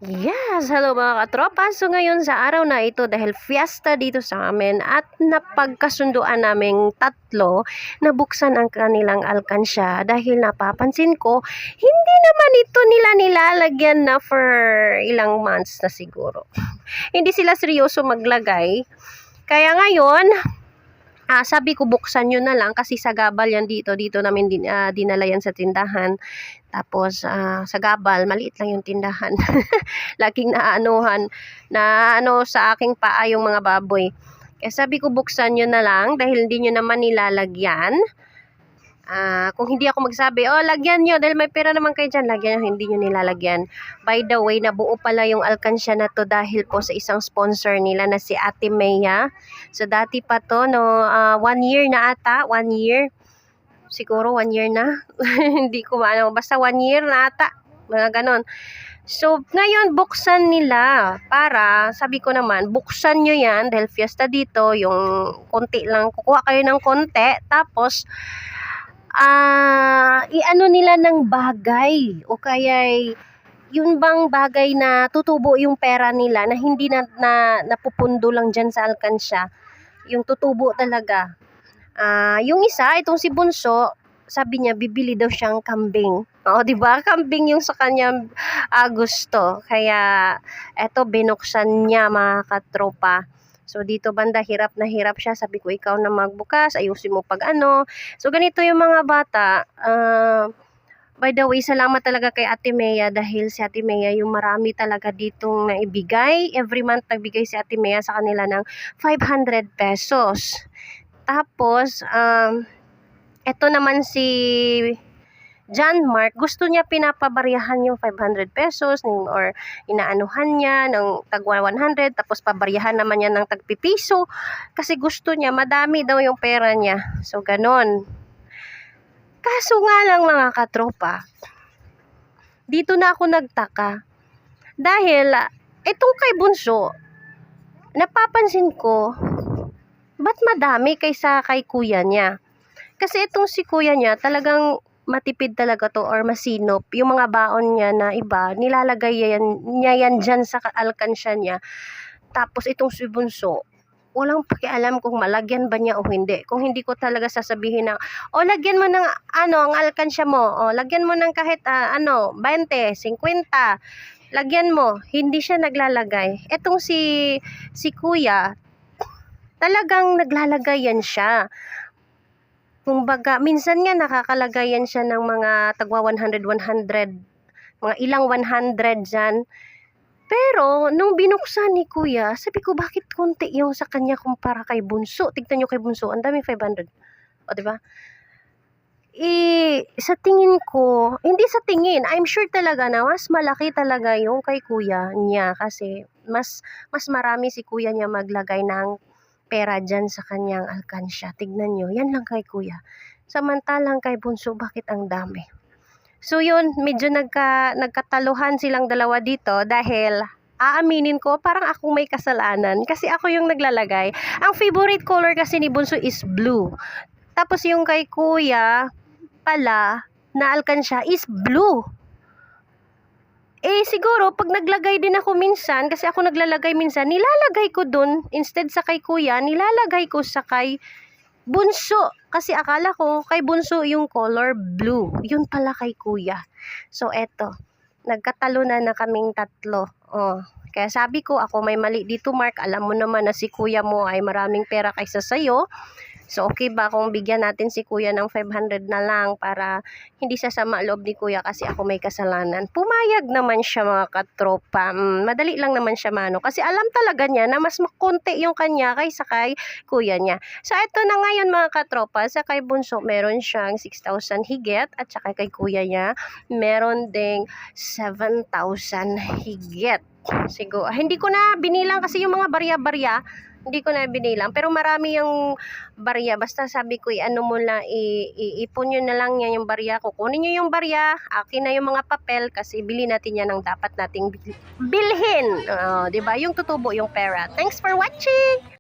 Yes, hello mga katropa. So ngayon sa araw na ito dahil fiesta dito sa amin at napagkasunduan naming tatlo na buksan ang kanilang alkansya dahil napapansin ko hindi naman ito nila nilalagyan na for ilang months na siguro. Hindi sila seryoso maglagay. Kaya ngayon, sabi ko buksan nyo na lang kasi sagabal yan dito namin dinala yan sa tindahan. Tapos sa Gabal, maliit lang yung tindahan. Laging na sa aking paa yung mga baboy. Kaya sabi ko buksan nyo na lang dahil hindi nyo naman nilalagyan. Kung hindi ako magsabi, lagyan nyo dahil may pera naman kayo dyan, lagyan nyo, hindi nyo nilalagyan. By the way, nabuo pala yung alkansya na to dahil po sa isang sponsor nila na si Ate Mea. So dati pa to, 1 year na ata, 1 year. Siguro 1 year na. Hindi ko maano, basta 1 year na ata. Mga ganon. So, ngayon, buksan nila para, sabi ko naman, buksan nyo yan dahil fiesta dito, yung konti lang, kukuha kayo ng konti, tapos, iano nila ng bagay o kaya yun bang bagay na tutubo yung pera nila na hindi napupundo lang dyan sa alkansya, yung tutubo talaga. Yung isa, itong si Bunso, sabi niya bibili daw siyang kambing. Oo, 'di ba? Kambing yung sa kanya gusto. Kaya eto binuksan niya mga katropa. So dito banda hirap na hirap siya. Sabi ko ikaw na magbukas, ayusin mo pag ano. So ganito yung mga bata. By the way, salamat talaga kay Ate Mea dahil si Ate Mea yung marami talaga ditong naibigay. Every month nagbigay si Ate Mea sa kanila ng 500 pesos. Tapos, eto naman si John Mark, gusto niya pinapabaryahan yung 500 pesos or inaanuhan niya ng tag 100 tapos pabaryahan naman niya ng tagpipiso kasi gusto niya madami daw yung pera niya. So ganon. Kaso nga lang mga katropa, dito na ako nagtaka dahil itong kay Bunso, napapansin ko ba't madami kaysa kay kuya niya? Kasi itong si kuya niya talagang matipid talaga to or masinop. Yung mga baon niya na iba, nilalagay niya yan dyan sa alkansya niya. Tapos itong si Bunso, walang pakialam kung malagyan ba niya o hindi. Kung hindi ko talaga sasabihin na, lagyan mo ng ang alkansya mo. Lagyan mo ng kahit 20, 50. Lagyan mo. Hindi siya naglalagay. Itong si kuya, talagang naglalagay yan siya. Kumbaga, minsan nga nakakalagayan siya ng mga tagwa 100, mga ilang 100 dyan. Pero, nung binuksan ni kuya, sabi ko, bakit konti yung sa kanya kumpara kay Bunso? Tignan nyo kay Bunso, ang dami 500. O, diba? Sa tingin ko, hindi sa tingin, I'm sure talaga na mas malaki talaga yung kay kuya niya kasi mas marami si kuya niya maglagay ng pera dyan sa kanyang alkansya. Tignan nyo, yan lang kay kuya. Samantalang kay Bunso, bakit ang dami? So yun, medyo nagkataluhan silang dalawa dito dahil aaminin ko, parang akong may kasalanan kasi ako yung naglalagay. Ang favorite color kasi ni Bunso is blue. Tapos yung kay kuya pala na alkansya is blue. Siguro, pag naglagay din ako minsan, kasi ako naglalagay minsan, nilalagay ko dun, instead sa kay kuya, nilalagay ko sa kay Bunso. Kasi akala ko, kay Bunso yung color blue. Yun pala kay kuya. So, eto. Nagkatalo na kaming tatlo. Kaya sabi ko, ako may mali dito, Mark. Alam mo naman na si kuya mo ay maraming pera kaysa sayo. So, okay ba kung bigyan natin si kuya ng 500 na lang para hindi sasama loob ni kuya kasi ako may kasalanan? Pumayag naman siya mga katropa. Madali lang naman siya kasi alam talaga niya na mas makonti yung kanya kaysa kay kuya niya. So, ito na ngayon mga katropa. Sa kay Bunso, meron siyang 6,000 higit at saka kay kuya niya, meron ding 7,000 higit. Siguro, hindi ko na binilang kasi yung mga barya-barya, hindi ko na binilang. Pero marami yung barya. Basta sabi ko, mo lang, iipon nyo na lang yan yung barya. Kukunin nyo yung barya. Akin na yung mga papel kasi bili natin yan ang dapat nating bilhin. Diba? Yung tutubo yung pera. Thanks for watching!